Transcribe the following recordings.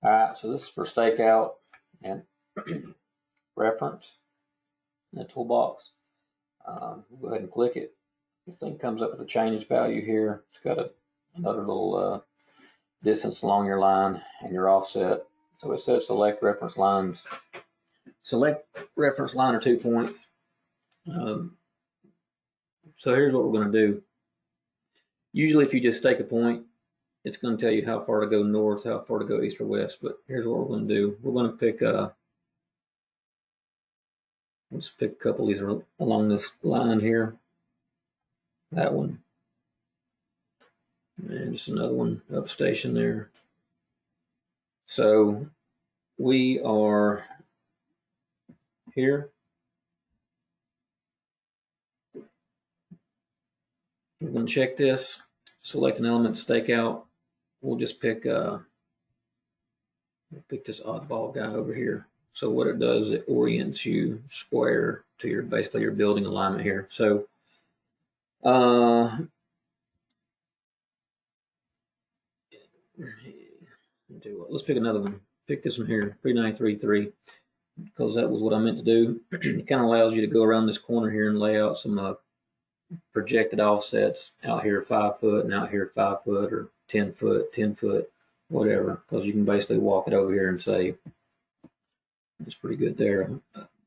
All right, so this is for Stakeout and reference in the toolbox. We'll go ahead and click it. This thing comes up with a change value here. It's got another little distance along your line and your offset. So it says select reference lines. Select reference line or 2 points. So here's what we're going to do. Usually if you just stake a point, it's going to tell you how far to go north, how far to go east or west. But here's what we're going to do. We're going to pick let's pick a couple of these along this line here. That one. And just another one up station there. So we are here. We're going to check this, select an element, Stakeout. We'll just pick this oddball guy over here. So what it does, it orients you square to your basically your building alignment here. So let's pick another one. Pick this one here, 3933, because that was what I meant to do. It kind of allows you to go around this corner here and lay out some projected offsets out here 5 foot and out here 5 foot or 10 foot, 10 foot, whatever, because you can basically walk it over here and say, it's pretty good there,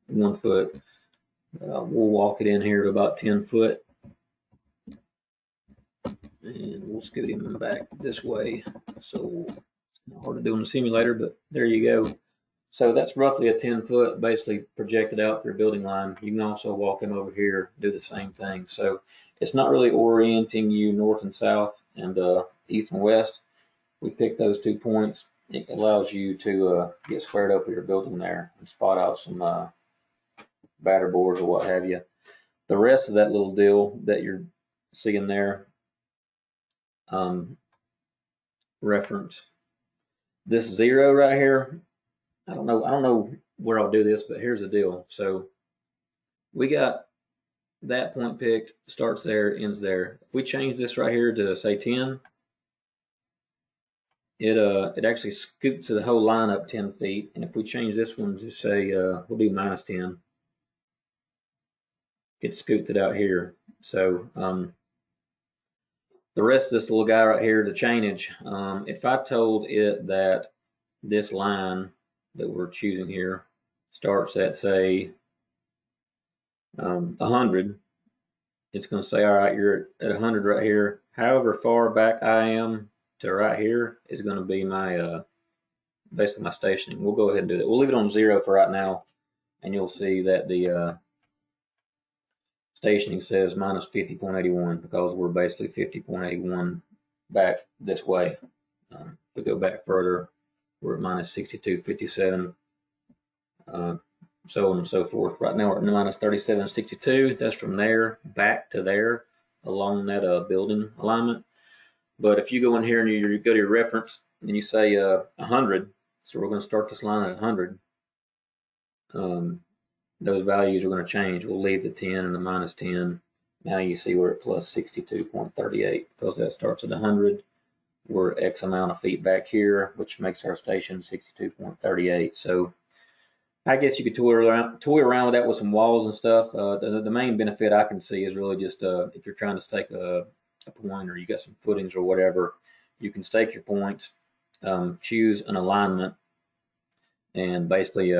1 foot. We'll walk it in here to about 10 foot. And we'll scoot him back this way. So it's not hard to do in the simulator, but there you go. So that's roughly a 10 foot basically projected out for your building line. You can also walk him over here, do the same thing. So it's not really orienting you north and south and east and west. We picked those 2 points. It allows you to get squared up with your building there and spot out some batter boards or what have you. The rest of that little deal that you're seeing there, reference this 0 right here. I don't know where I'll do this, but here's the deal. So we got that point picked, starts there, ends there. If we change this right here to say 10, it actually scoops the whole line up 10 feet. And if we change this one to say we'll do -10, it scoops it out here. So the rest of this little guy right here, the chainage, if I told it that this line that we're choosing here starts at say 100, it's going to say, all right, you're at 100 right here. However far back I am to right here is going to be my basically my stationing. We'll go ahead and do that. We'll leave it on 0 for right now, and you'll see that the stationing says -50.81 because we're basically 50.81 back this way. If we go back further, we're at -62.57, so on and so forth. Right now we're at -37.62. That's from there back to there along that building alignment. But if you go in here and you go to your reference and you say 100, so we're going to start this line at 100. Those values are going to change. We'll leave the 10 and the -10. Now you see we're at +62.38 because that starts at 100. We're X amount of feet back here, which makes our station 62.38. So I guess you could toy around with that with some walls and stuff. The main benefit I can see is really just if you're trying to stake a point or you got some footings or whatever, you can stake your points, choose an alignment, and basically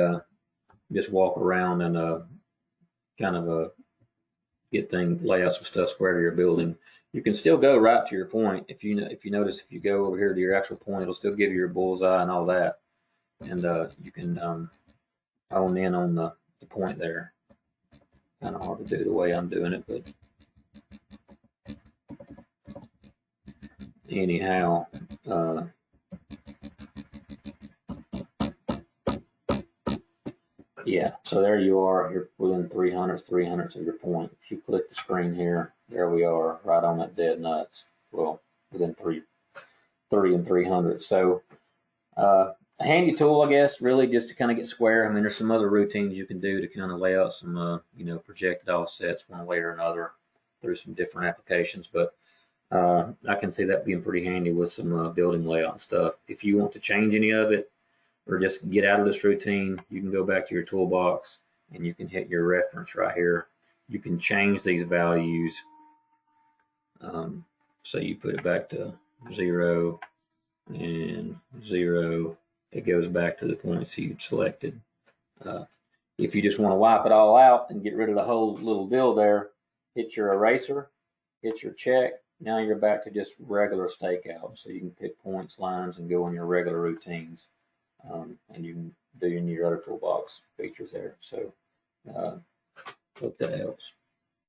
just walk around and kind of get things, lay out some stuff square to your building. You can still go right to your point. If you notice, if you go over here to your actual point, it'll still give you your bullseye and all that, and you can hone in on the point there. Kind of hard to do the way I'm doing it, but anyhow. Yeah, so there you are. You're within 300ths of your point. If you click the screen here, there we are, right on that dead nuts. Well, within 30 and 300. So a handy tool, I guess, really just to kind of get square. I mean, there's some other routines you can do to kind of lay out some, projected offsets one way or another through some different applications. But I can see that being pretty handy with some building layout and stuff. If you want to change any of it, or just get out of this routine, you can go back to your toolbox and you can hit your reference right here. You can change these values. So you put it back to 0 and 0. It goes back to the points you selected. If you just want to wipe it all out and get rid of the whole little deal there, hit your eraser, hit your check. Now you're back to just regular stakeout. So you can pick points, lines, and go on your regular routines. And you can do your other toolbox features there. So hope that helps.